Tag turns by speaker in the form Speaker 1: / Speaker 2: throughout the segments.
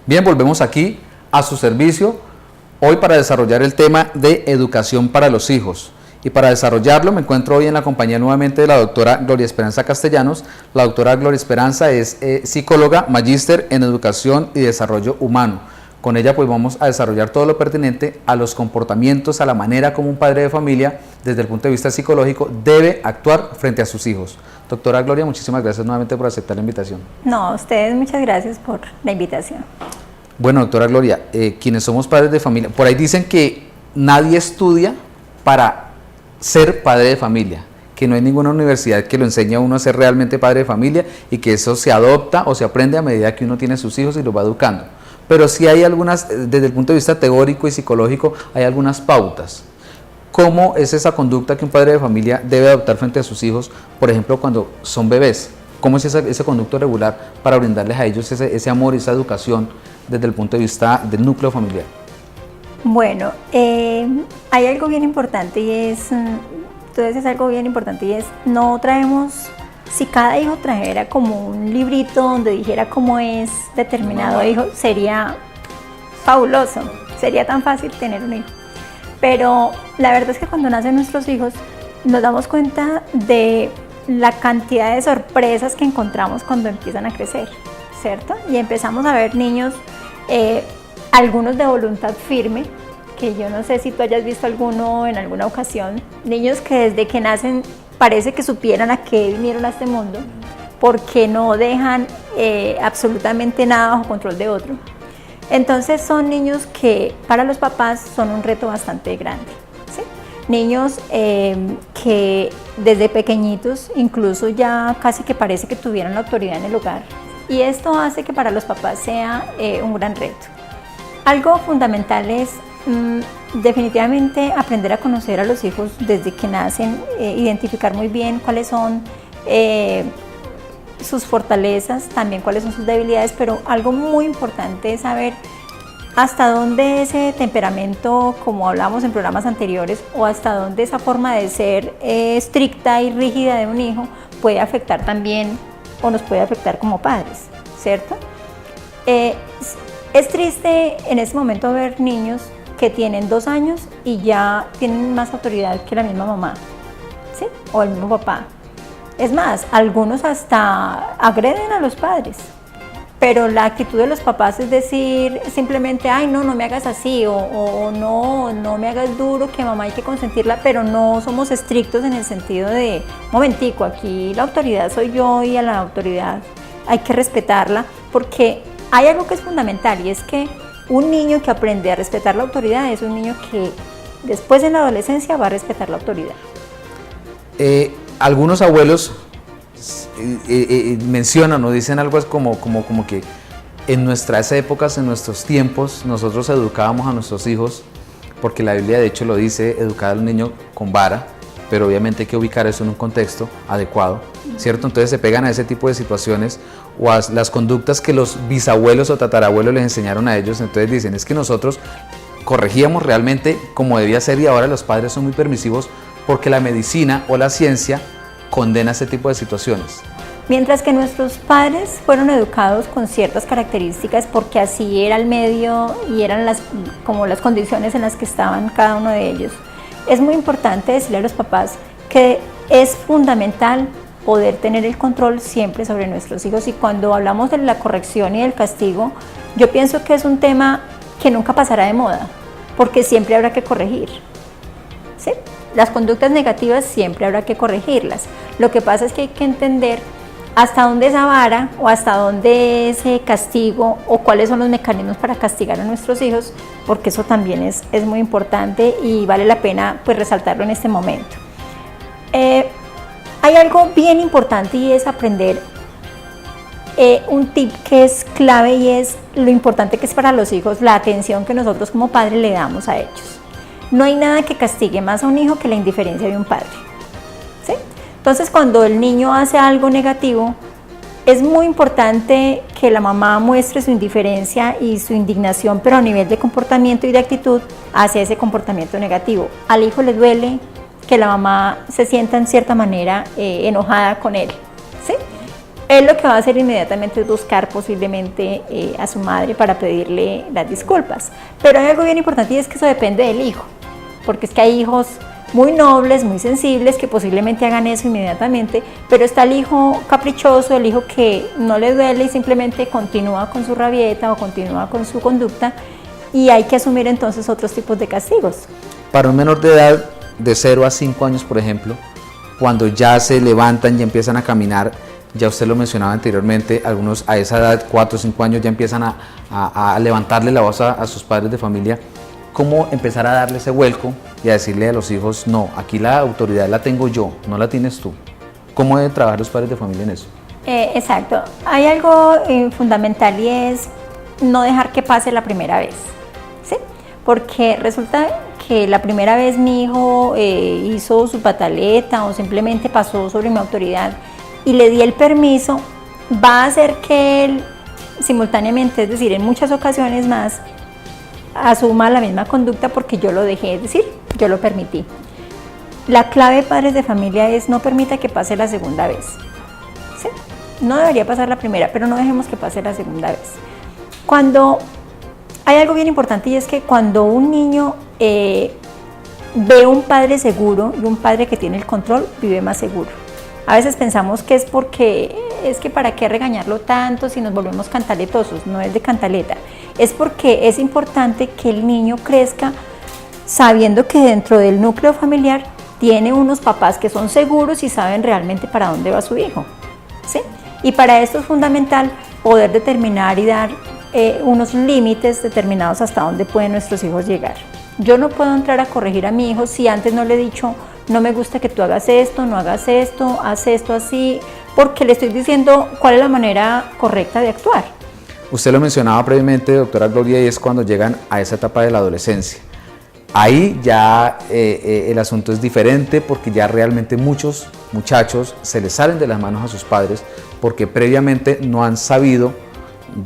Speaker 1: Bien, volvemos aquí a su servicio, hoy para desarrollar el tema de educación para los hijos. Y para desarrollarlo me encuentro hoy en la compañía nuevamente de la doctora Gloria Esperanza Castellanos. La doctora Gloria Esperanza es psicóloga, magíster en educación y desarrollo humano. Con ella pues vamos a desarrollar todo lo pertinente a los comportamientos, a la manera como un padre de familia, desde el punto de vista psicológico, debe actuar frente a sus hijos. Doctora Gloria, muchísimas gracias nuevamente por aceptar la invitación.
Speaker 2: No, a ustedes muchas gracias por la invitación.
Speaker 1: Bueno, doctora Gloria, quienes somos padres de familia, por ahí dicen que nadie estudia para ser padre de familia, que no hay ninguna universidad que lo enseñe a uno a ser realmente padre de familia y que eso se adopta o se aprende a medida que uno tiene sus hijos y los va educando. Pero sí hay algunas, desde el punto de vista teórico y psicológico, hay algunas pautas. ¿Cómo es esa conducta que un padre de familia debe adoptar frente a sus hijos, por ejemplo, cuando son bebés? ¿Cómo es ese conducto regular para brindarles a ellos ese amor y esa educación desde el punto de vista del núcleo familiar?
Speaker 2: Bueno, hay algo bien importante y es, tú dices algo bien importante y es, no traemos, si cada hijo trajera como un librito donde dijera cómo es determinado hijo, sería fabuloso, sería tan fácil tener un hijo. Pero la verdad es que cuando nacen nuestros hijos nos damos cuenta de la cantidad de sorpresas que encontramos cuando empiezan a crecer, ¿cierto? Y empezamos a ver niños, algunos de voluntad firme, que yo no sé si tú hayas visto alguno en alguna ocasión, niños que desde que nacen parece que supieran a qué vinieron a este mundo, porque no dejan absolutamente nada bajo control de otro. Entonces son niños que para los papás son un reto bastante grande, ¿sí? Niños que desde pequeñitos incluso ya casi que parece que tuvieran la autoridad en el hogar, y esto hace que para los papás sea un gran reto. Algo fundamental es definitivamente aprender a conocer a los hijos desde que nacen, identificar muy bien cuáles son sus fortalezas, también cuáles son sus debilidades, pero algo muy importante es saber hasta dónde ese temperamento, como hablamos en programas anteriores, o hasta dónde esa forma de ser estricta y rígida de un hijo puede afectar también o nos puede afectar como padres, ¿cierto? Es triste en este momento ver niños que tienen 2 años y ya tienen más autoridad que la misma mamá, ¿sí? O el mismo papá. Es más, algunos hasta agreden a los padres, pero la actitud de los papás es decir simplemente, ay no, no me hagas así, o no, no me hagas duro, que mamá hay que consentirla, pero no somos estrictos en el sentido de, momentico, aquí la autoridad soy yo y a la autoridad hay que respetarla, porque hay algo que es fundamental y es que un niño que aprende a respetar la autoridad es un niño que después en la adolescencia va a respetar la autoridad.
Speaker 1: Algunos abuelos mencionan o dicen algo como que en nuestras épocas, en nuestros tiempos, nosotros educábamos a nuestros hijos, porque la Biblia de hecho lo dice, educar al niño con vara, pero obviamente hay que ubicar eso en un contexto adecuado, ¿cierto? Entonces se pegan a ese tipo de situaciones o a las conductas que los bisabuelos o tatarabuelos les enseñaron a ellos. Entonces dicen, es que nosotros corregíamos realmente como debía ser y ahora los padres son muy permisivos porque la medicina o la ciencia condena ese tipo de situaciones.
Speaker 2: Mientras que nuestros padres fueron educados con ciertas características porque así era el medio y eran como las condiciones en las que estaban cada uno de ellos, es muy importante decirle a los papás que es fundamental poder tener el control siempre sobre nuestros hijos, y cuando hablamos de la corrección y del castigo, yo pienso que es un tema que nunca pasará de moda, porque siempre habrá que corregir, ¿sí? Las conductas negativas siempre habrá que corregirlas. Lo que pasa es que hay que entender hasta dónde esa vara o hasta dónde ese castigo o cuáles son los mecanismos para castigar a nuestros hijos, porque eso también es muy importante y vale la pena pues resaltarlo en este momento. Hay algo bien importante y es aprender un tip que es clave, y es lo importante que es para los hijos la atención que nosotros como padres le damos a ellos. No hay nada que castigue más a un hijo que la indiferencia de un padre, ¿sí? Entonces cuando el niño hace algo negativo, es muy importante que la mamá muestre su indiferencia y su indignación, pero a nivel de comportamiento y de actitud hacia ese comportamiento negativo. Al hijo le duele que la mamá se sienta en cierta manera enojada con él, ¿sí? él lo que va a hacer inmediatamente es buscar posiblemente a su madre para pedirle las disculpas. Pero hay algo bien importante y es que eso depende del hijo, porque es que hay hijos muy nobles, muy sensibles, que posiblemente hagan eso inmediatamente, pero está el hijo caprichoso, el hijo que no le duele y simplemente continúa con su rabieta o continúa con su conducta, y hay que asumir entonces otros tipos de castigos.
Speaker 1: Para un menor de edad, de 0 a 5 años, por ejemplo, cuando ya se levantan y empiezan a caminar, ya usted lo mencionaba anteriormente, algunos a esa edad, 4 o 5 años, ya empiezan a levantarle la voz a sus padres de familia. ¿Cómo empezar a darle ese vuelco y a decirle a los hijos, no, aquí la autoridad la tengo yo, no la tienes tú? ¿Cómo deben trabajar los padres de familia en eso?
Speaker 2: Exacto. Hay algo fundamental y es no dejar que pase la primera vez, ¿sí? Porque resulta que la primera vez mi hijo hizo su pataleta o simplemente pasó sobre mi autoridad y le di el permiso, va a hacer que él simultáneamente, es decir, en muchas ocasiones más, asuma la misma conducta porque yo lo dejé, es decir, yo lo permití. La clave, padres de familia, es no permita que pase la segunda vez, ¿sí? No debería pasar la primera, pero no dejemos que pase la segunda vez. Cuando hay algo bien importante y es que cuando un niño ve un padre seguro y un padre que tiene el control, vive más seguro. A veces pensamos que es porque, es que para qué regañarlo tanto si nos volvemos cantaletosos, no es de cantaleta, es porque es importante que el niño crezca sabiendo que dentro del núcleo familiar tiene unos papás que son seguros y saben realmente para dónde va su hijo, ¿sí? Y para esto es fundamental poder determinar y dar unos límites determinados hasta dónde pueden nuestros hijos llegar. Yo no puedo entrar a corregir a mi hijo si antes no le he dicho, no me gusta que tú hagas esto, no hagas esto, haz esto así, porque le estoy diciendo cuál es la manera correcta de actuar.
Speaker 1: Usted lo mencionaba previamente, doctora Gloria, y es cuando llegan a esa etapa de la adolescencia. Ahí ya el asunto es diferente porque ya realmente muchos muchachos se les salen de las manos a sus padres porque previamente no han sabido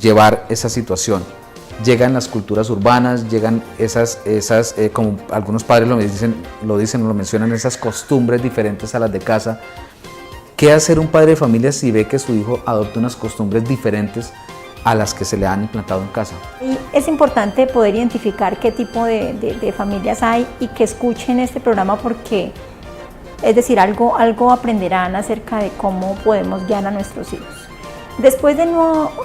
Speaker 1: llevar esa situación. Llegan las culturas urbanas, llegan esas como algunos padres lo mencionan, esas costumbres diferentes a las de casa. ¿Qué hacer un padre de familia si ve que su hijo adopta unas costumbres diferentes a las que se le han implantado en casa?
Speaker 2: Y es importante poder identificar qué tipo de familias hay y que escuchen este programa porque, es decir, algo aprenderán acerca de cómo podemos guiar a nuestros hijos. Después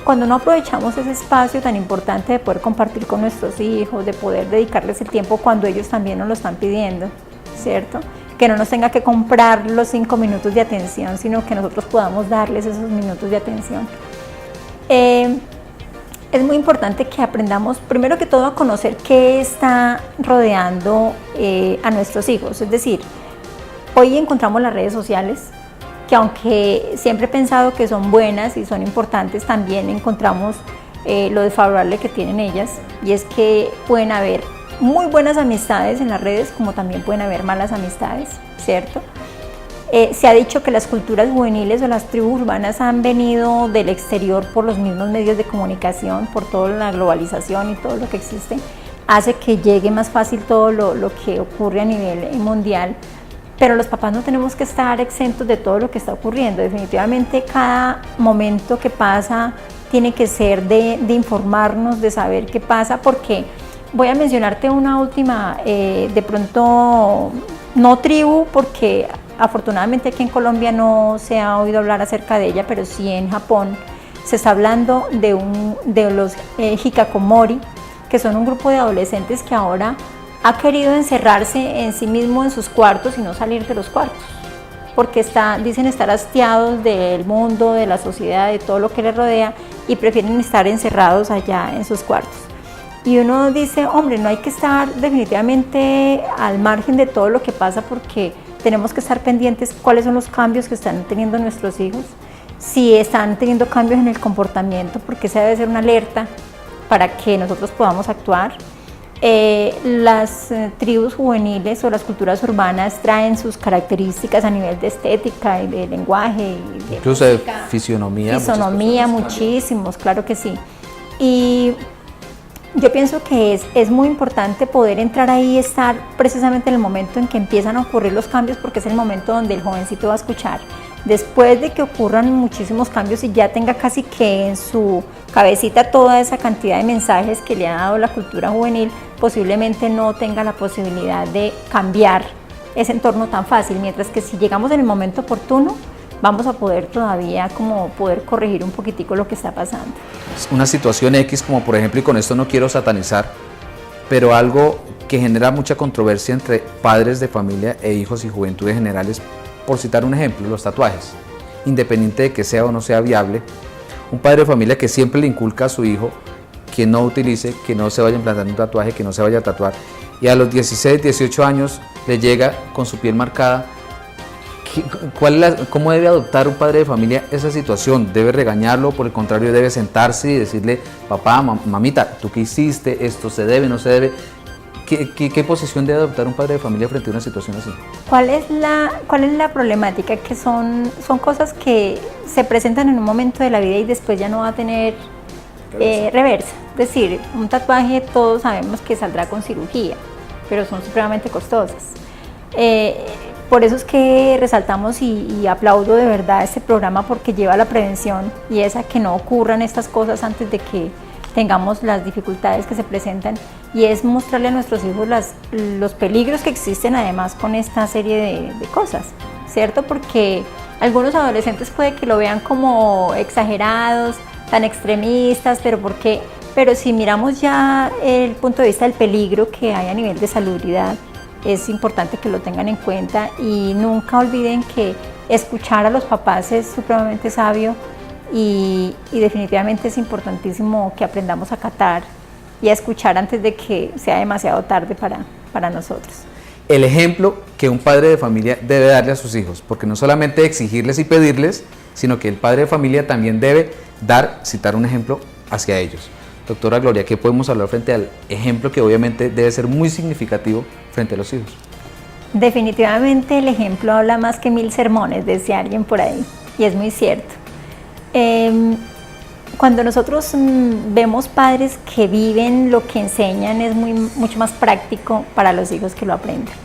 Speaker 2: cuando no aprovechamos ese espacio tan importante de poder compartir con nuestros hijos, de poder dedicarles el tiempo cuando ellos también nos lo están pidiendo, ¿cierto? Que no nos tenga que comprar los 5 minutos de atención, sino que nosotros podamos darles esos minutos de atención. Es muy importante que aprendamos, primero que todo, a conocer qué está rodeando a nuestros hijos. Es decir, hoy encontramos las redes sociales, que aunque siempre he pensado que son buenas y son importantes, también encontramos lo desfavorable que tienen ellas, y es que pueden haber muy buenas amistades en las redes, como también pueden haber malas amistades, ¿cierto? Se ha dicho que las culturas juveniles o las tribus urbanas han venido del exterior por los mismos medios de comunicación, por toda la globalización y todo lo que existe, hace que llegue más fácil todo lo que ocurre a nivel mundial. Pero los papás no tenemos que estar exentos de todo lo que está ocurriendo. Definitivamente cada momento que pasa tiene que ser de informarnos, de saber qué pasa, porque voy a mencionarte una última, de pronto no tribu, porque afortunadamente aquí en Colombia no se ha oído hablar acerca de ella, pero sí en Japón se está hablando de los hikikomori, que son un grupo de adolescentes que ahora ha querido encerrarse en sí mismo en sus cuartos y no salir de los cuartos, porque dicen estar hastiados del mundo, de la sociedad, de todo lo que les rodea, y prefieren estar encerrados allá en sus cuartos. Y uno dice, hombre, no hay que estar definitivamente al margen de todo lo que pasa, porque tenemos que estar pendientes cuáles son los cambios que están teniendo nuestros hijos, si están teniendo cambios en el comportamiento, porque esa debe ser una alerta para que nosotros podamos actuar. Las tribus juveniles o las culturas urbanas traen sus características a nivel de estética y de lenguaje y de
Speaker 1: incluso música, de fisionomía
Speaker 2: muchísimos, claro que sí. Y yo pienso que es muy importante poder entrar ahí y estar precisamente en el momento en que empiezan a ocurrir los cambios, porque es el momento donde el jovencito va a escuchar, después de que ocurran muchísimos cambios y ya tenga casi que en su cabecita toda esa cantidad de mensajes que le ha dado la cultura juvenil, posiblemente no tenga la posibilidad de cambiar ese entorno tan fácil, mientras que si llegamos en el momento oportuno, vamos a poder todavía como poder corregir un poquitico lo que está pasando.
Speaker 1: Una situación X, como por ejemplo, y con esto no quiero satanizar, pero algo que genera mucha controversia entre padres de familia e hijos y juventudes generales, por citar un ejemplo, los tatuajes. Independiente de que sea o no sea viable, un padre de familia que siempre le inculca a su hijo que no utilice, que no se vaya a implantar un tatuaje, que no se vaya a tatuar, y a los 16, 18 años le llega con su piel marcada. ¿Cómo debe adoptar un padre de familia esa situación? ¿Debe regañarlo? Por el contrario, debe sentarse y decirle, papá, mamita, ¿tú qué hiciste? ¿Esto se debe, no se debe? ¿Qué posición debe adoptar un padre de familia frente a una situación así?
Speaker 2: ¿Cuál es la problemática? Que son cosas que se presentan en un momento de la vida y después ya no va a tener reversa. Es decir, un tatuaje todos sabemos que saldrá con cirugía, pero son supremamente costosas. Por eso es que resaltamos y aplaudo de verdad este programa, porque lleva a la prevención y es a que no ocurran estas cosas antes de que tengamos las dificultades que se presentan, y es mostrarle a nuestros hijos los peligros que existen además con esta serie de cosas, ¿cierto? Porque algunos adolescentes puede que lo vean como exagerados, tan extremistas, pero si miramos ya el punto de vista del peligro que hay a nivel de salubridad, es importante que lo tengan en cuenta y nunca olviden que escuchar a los papás es supremamente sabio y definitivamente es importantísimo que aprendamos a acatar y a escuchar antes de que sea demasiado tarde para nosotros.
Speaker 1: El ejemplo que un padre de familia debe darle a sus hijos, porque no solamente exigirles y pedirles, sino que el padre de familia también debe citar un ejemplo hacia ellos. Doctora Gloria, ¿qué podemos hablar frente al ejemplo que obviamente debe ser muy significativo frente a los hijos?
Speaker 2: Definitivamente el ejemplo habla más que 1000 sermones, decía alguien por ahí, y es muy cierto. Cuando nosotros vemos padres que viven lo que enseñan, es mucho más práctico para los hijos que lo aprendan.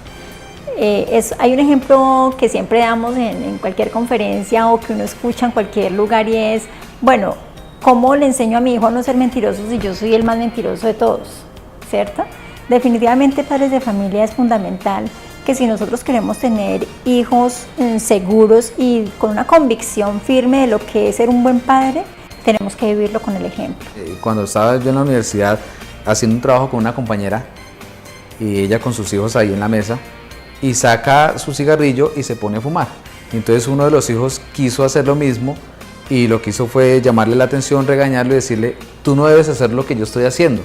Speaker 2: Hay un ejemplo que siempre damos en cualquier conferencia o que uno escucha en cualquier lugar, y es, bueno, ¿cómo le enseño a mi hijo a no ser mentiroso si yo soy el más mentiroso de todos? ¿Cierto? Definitivamente, padres de familia, es fundamental que si nosotros queremos tener hijos seguros y con una convicción firme de lo que es ser un buen padre, tenemos que vivirlo con el ejemplo.
Speaker 1: Cuando estaba yo en la universidad haciendo un trabajo con una compañera, y ella con sus hijos ahí en la mesa, y saca su cigarrillo y se pone a fumar. Entonces uno de los hijos quiso hacer lo mismo, y lo que hizo fue llamarle la atención, regañarlo y decirle, tú no debes hacer lo que yo estoy haciendo.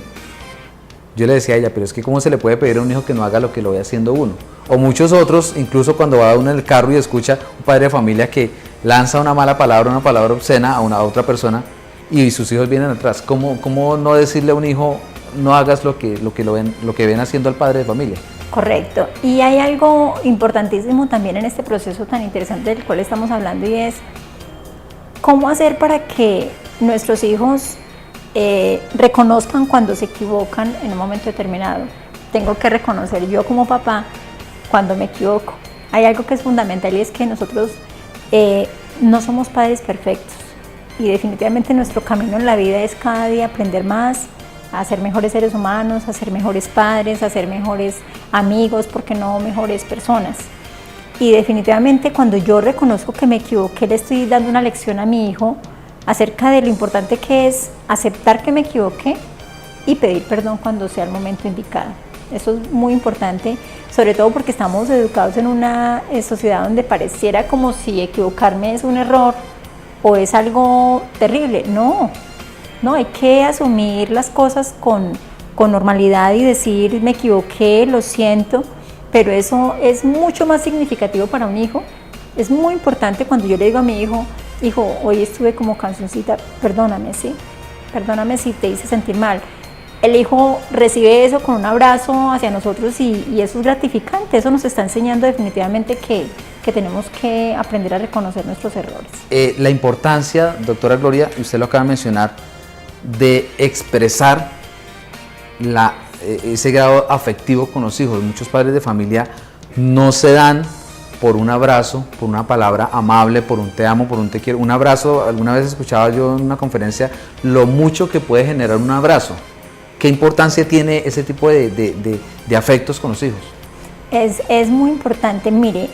Speaker 1: Yo le decía a ella, pero es que ¿cómo se le puede pedir a un hijo que no haga lo que lo ve haciendo uno? O muchos otros, incluso cuando va uno en el carro y escucha un padre de familia que lanza una mala palabra, una palabra obscena a otra persona, y sus hijos vienen atrás. ¿Cómo no decirle a un hijo, no hagas lo que ven haciendo al padre de familia?
Speaker 2: Correcto. Y hay algo importantísimo también en este proceso tan interesante del cual estamos hablando, y es cómo hacer para que nuestros hijos reconozcan cuando se equivocan en un momento determinado. Tengo que reconocer yo como papá cuando me equivoco. Hay algo que es fundamental, y es que nosotros no somos padres perfectos, y definitivamente nuestro camino en la vida es cada día aprender más, a ser mejores seres humanos, a ser mejores padres, a ser mejores amigos, ¿por qué no mejores personas? Y definitivamente cuando yo reconozco que me equivoqué, le estoy dando una lección a mi hijo acerca de lo importante que es aceptar que me equivoqué y pedir perdón cuando sea el momento indicado. Eso es muy importante, sobre todo porque estamos educados en una sociedad donde pareciera como si equivocarme es un error o es algo terrible. No, hay que asumir las cosas con normalidad y decir, me equivoqué, lo siento, pero eso es mucho más significativo para un hijo. Es muy importante cuando yo le digo a mi hijo, hoy estuve como cancioncita, perdóname, ¿sí? Perdóname si te hice sentir mal. El hijo recibe eso con un abrazo hacia nosotros y eso es gratificante. Eso nos está enseñando definitivamente que tenemos que aprender a reconocer nuestros errores.
Speaker 1: La importancia, doctora Gloria, usted lo acaba de mencionar, de expresar ese grado afectivo con los hijos. Muchos padres de familia no se dan por un abrazo, por una palabra amable, por un te amo, por un te quiero. Un abrazo, alguna vez escuchaba yo en una conferencia lo mucho que puede generar un abrazo. ¿Qué importancia tiene ese tipo de afectos con los hijos?
Speaker 2: Es muy importante. Mire,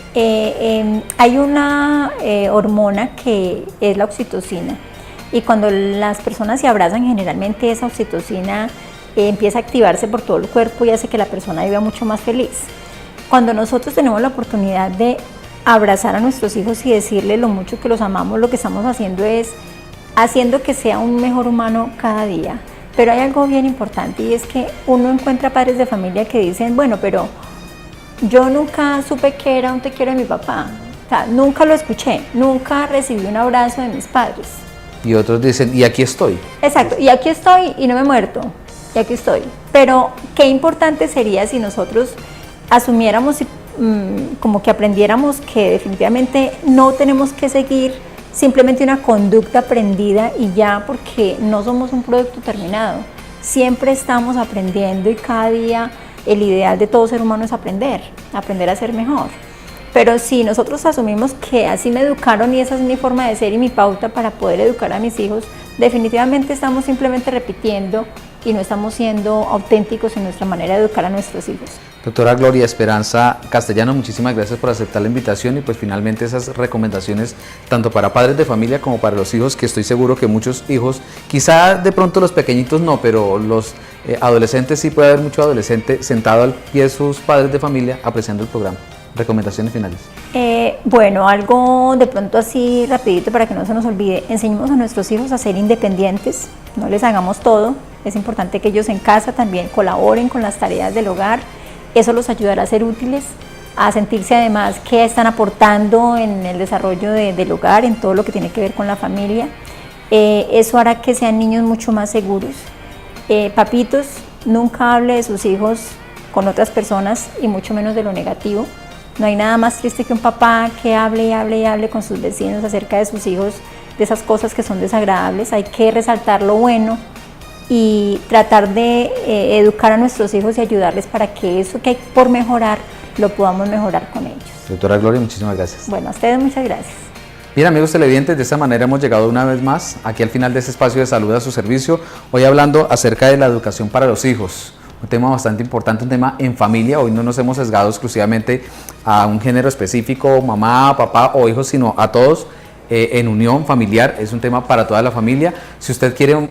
Speaker 2: hay una hormona que es la oxitocina, y cuando las personas se abrazan, generalmente esa oxitocina empieza a activarse por todo el cuerpo y hace que la persona viva mucho más feliz. Cuando nosotros tenemos la oportunidad de abrazar a nuestros hijos y decirles lo mucho que los amamos, lo que estamos haciendo es haciendo que sea un mejor humano cada día. Pero hay algo bien importante, y es que uno encuentra padres de familia que dicen, bueno, pero yo nunca supe que era un te quiero de mi papá, o sea, nunca lo escuché, nunca recibí un abrazo de mis padres.
Speaker 1: Y otros dicen, y aquí estoy.
Speaker 2: Exacto, y aquí estoy y no me he muerto, y aquí estoy. Pero qué importante sería si nosotros asumiéramos y como que aprendiéramos que definitivamente no tenemos que seguir simplemente una conducta aprendida y ya, porque no somos un producto terminado. Siempre estamos aprendiendo, y cada día el ideal de todo ser humano es aprender a ser mejor. Pero si nosotros asumimos que así me educaron y esa es mi forma de ser y mi pauta para poder educar a mis hijos, definitivamente estamos simplemente repitiendo y no estamos siendo auténticos en nuestra manera de educar a nuestros hijos.
Speaker 1: Doctora Gloria Esperanza Castellano, muchísimas gracias por aceptar la invitación y pues finalmente esas recomendaciones tanto para padres de familia como para los hijos, que estoy seguro que muchos hijos, quizá de pronto los pequeñitos no, pero los adolescentes sí, puede haber mucho adolescente sentado al pie de sus padres de familia apreciando el programa. Recomendaciones finales.
Speaker 2: Bueno, algo de pronto así rapidito para que no se nos olvide: enseñemos a nuestros hijos a ser independientes, no les hagamos todo. Es importante que ellos en casa también colaboren con las tareas del hogar. Eso los ayudará a ser útiles, a sentirse además que están aportando en el desarrollo del hogar, en todo lo que tiene que ver con la familia. Eso hará que sean niños mucho más seguros. Papitos, nunca hable de sus hijos con otras personas y mucho menos de lo negativo. No hay nada más triste que un papá que hable y hable y hable con sus vecinos acerca de sus hijos, de esas cosas que son desagradables. Hay que resaltar lo bueno y tratar de educar a nuestros hijos y ayudarles para que eso que hay por mejorar lo podamos mejorar con ellos.
Speaker 1: Doctora Gloria, muchísimas gracias.
Speaker 2: Bueno, a ustedes muchas gracias.
Speaker 1: Bien, amigos televidentes, de esta manera hemos llegado una vez más aquí al final de este espacio de salud a su servicio, hoy hablando acerca de la educación para los hijos. Un tema bastante importante, un tema en familia. Hoy no nos hemos sesgado exclusivamente a un género específico, mamá, papá o hijos, sino a todos en unión familiar. Es un tema para toda la familia. Si usted quiere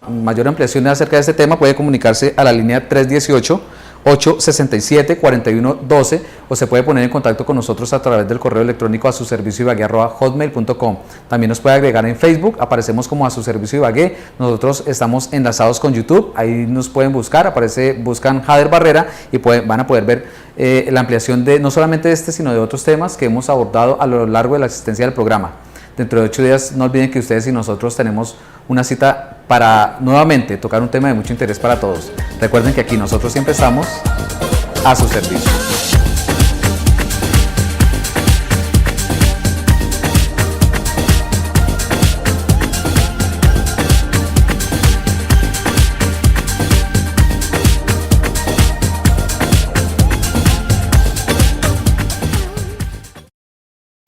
Speaker 1: mayor ampliación acerca de este tema, puede comunicarse a la línea 318-867-4112 o se puede poner en contacto con nosotros a través del correo electrónico asuservicioibagué@hotmail.com. También nos puede agregar en Facebook, aparecemos como A Su Servicio Ibagué. Nosotros estamos enlazados con YouTube, ahí nos pueden buscar, buscan Jader Barrera y van a poder ver la ampliación de no solamente de este, sino de otros temas que hemos abordado a lo largo de la existencia del programa. Dentro de 8 días, no olviden que ustedes y nosotros tenemos una cita para nuevamente tocar un tema de mucho interés para todos. Recuerden que aquí nosotros siempre estamos a su servicio.